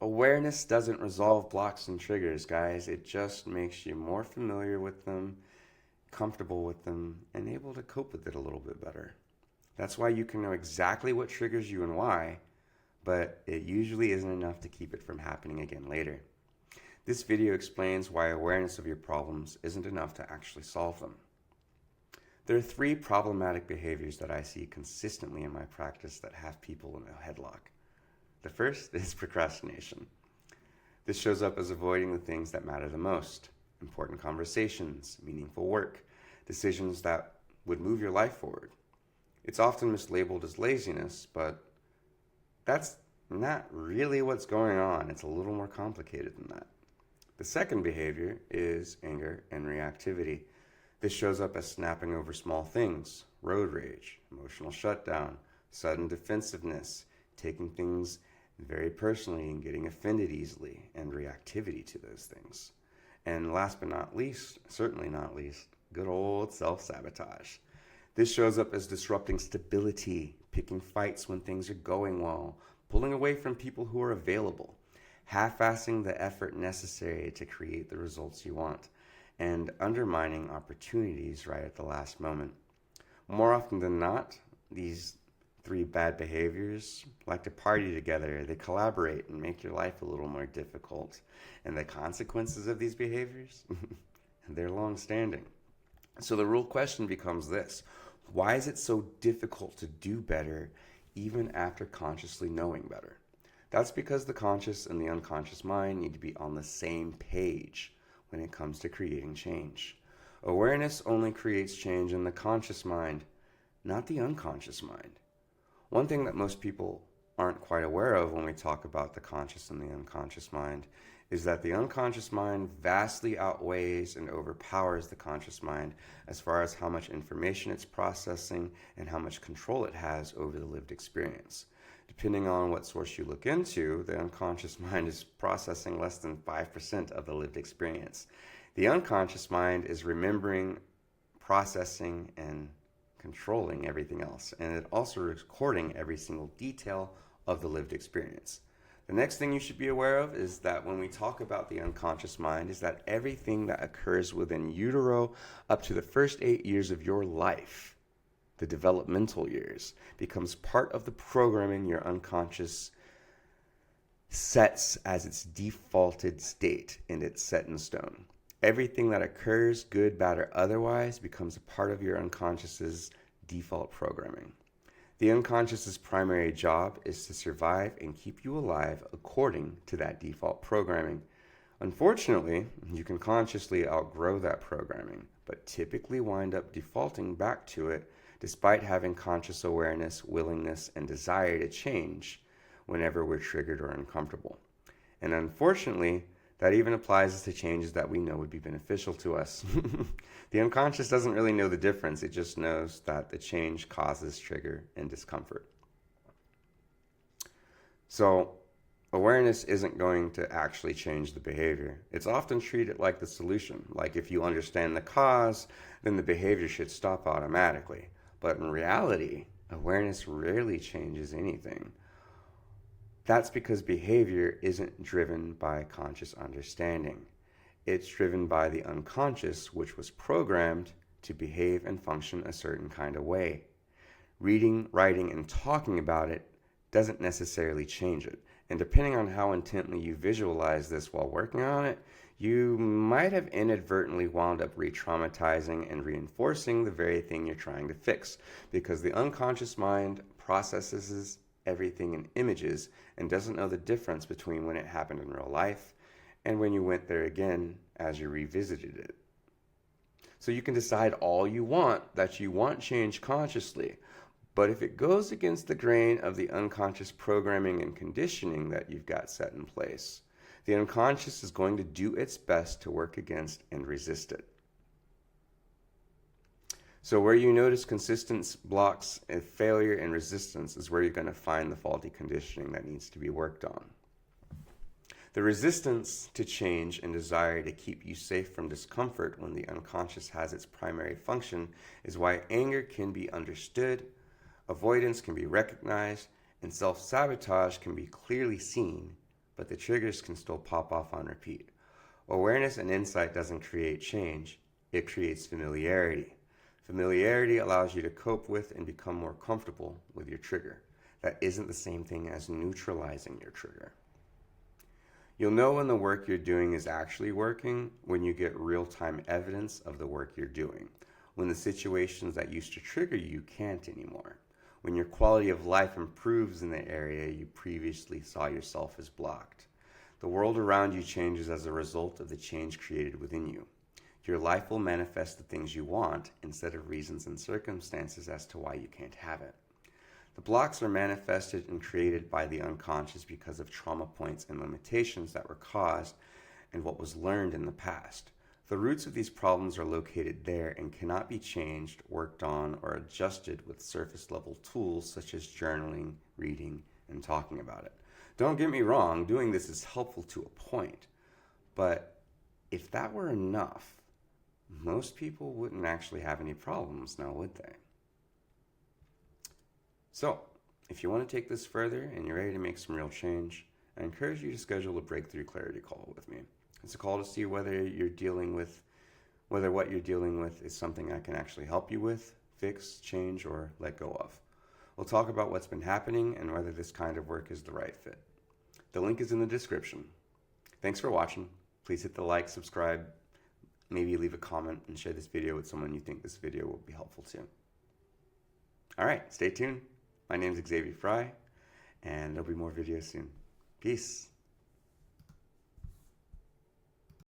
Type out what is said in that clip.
Awareness doesn't resolve blocks and triggers, guys. It just makes you more familiar with them, comfortable with them, and able to cope with it a little bit better. That's why you can know exactly what triggers you and why, but it usually isn't enough to keep it from happening again later. This video explains why awareness of your problems isn't enough to actually solve them. There are 3 problematic behaviors that I see consistently in my practice that have people in a headlock. The first is procrastination. This shows up as avoiding the things that matter the most: important conversations, meaningful work, decisions that would move your life forward. It's often mislabeled as laziness, but that's not really what's going on. It's a little more complicated than that. The second behavior is anger and reactivity. This shows up as snapping over small things, road rage, emotional shutdown, sudden defensiveness, taking things very personally and getting offended easily, and reactivity to those things. And last but not least, certainly not least, good old self-sabotage. This shows up as disrupting stability, picking fights when things are going well, pulling away from people who are available, half-assing the effort necessary to create the results you want, and undermining opportunities right at the last moment. More often than not, these 3 bad behaviors like to party together. They collaborate and make your life a little more difficult. And the consequences of these behaviors, they're long-standing. So the real question becomes this: why is it so difficult to do better even after consciously knowing better? That's because the conscious and the unconscious mind need to be on the same page when it comes to creating change. Awareness only creates change in the conscious mind, not the unconscious mind. One thing that most people aren't quite aware of when we talk about the conscious and the unconscious mind is that the unconscious mind vastly outweighs and overpowers the conscious mind as far as how much information it's processing and how much control it has over the lived experience. Depending on what source you look into, the unconscious mind is processing less than 5% of the lived experience. The unconscious mind is remembering, processing, and controlling everything else, and it also recording every single detail of the lived experience. The next thing you should be aware of is that when we talk about the unconscious mind, is that everything that occurs within utero up to the first 8 years of your life, the developmental years, becomes part of the programming your unconscious sets as its defaulted state, and it's set in stone. Everything that occurs, good, bad, or otherwise, becomes a part of your unconscious's default programming. The unconscious's primary job is to survive and keep you alive according to that default programming. Unfortunately, you can consciously outgrow that programming, but typically wind up defaulting back to it despite having conscious awareness, willingness, and desire to change whenever we're triggered or uncomfortable. And unfortunately, that even applies to changes that we know would be beneficial to us. The unconscious doesn't really know the difference. It just knows that the change causes trigger and discomfort. So awareness isn't going to actually change the behavior. It's often treated like the solution. Like if you understand the cause, then the behavior should stop automatically. But in reality, awareness rarely changes anything. That's because behavior isn't driven by conscious understanding. It's driven by the unconscious, which was programmed to behave and function a certain kind of way. Reading, writing, and talking about it doesn't necessarily change it. And depending on how intently you visualize this while working on it, you might have inadvertently wound up re-traumatizing and reinforcing the very thing you're trying to fix, because the unconscious mind processes everything in images and doesn't know the difference between when it happened in real life and when you went there again as you revisited it. So you can decide all you want that you want change consciously, but if it goes against the grain of the unconscious programming and conditioning that you've got set in place, the unconscious is going to do its best to work against and resist it. So where you notice consistent blocks and failure and resistance is where you're going to find the faulty conditioning that needs to be worked on. The resistance to change and desire to keep you safe from discomfort when the unconscious has its primary function is why anger can be understood, avoidance can be recognized, and self-sabotage can be clearly seen but the triggers can still pop off on repeat. Awareness and insight doesn't create change, it creates familiarity. Familiarity allows you to cope with and become more comfortable with your trigger. That isn't the same thing as neutralizing your trigger. You'll know when the work you're doing is actually working when you get real-time evidence of the work you're doing, when the situations that used to trigger you can't anymore, when your quality of life improves in the area you previously saw yourself as blocked. The world around you changes as a result of the change created within you. Your life will manifest the things you want instead of reasons and circumstances as to why you can't have it. The blocks are manifested and created by the unconscious because of trauma points and limitations that were caused and what was learned in the past. The roots of these problems are located there and cannot be changed, worked on, or adjusted with surface-level tools such as journaling, reading, and talking about it. Don't get me wrong, doing this is helpful to a point, but if that were enough, most people wouldn't actually have any problems now, would they? So, if you want to take this further and you're ready to make some real change, I encourage you to schedule a breakthrough clarity call with me. It's a call to see whether what you're dealing with is something I can actually help you with, fix, change, or let go of. We'll talk about what's been happening and whether this kind of work is the right fit. The link is in the description. Thanks for watching. Please hit the like, subscribe, maybe leave a comment, and share this video with someone you think this video will be helpful to. All right, stay tuned. My name is Xavier Fry, and there'll be more videos soon. Peace.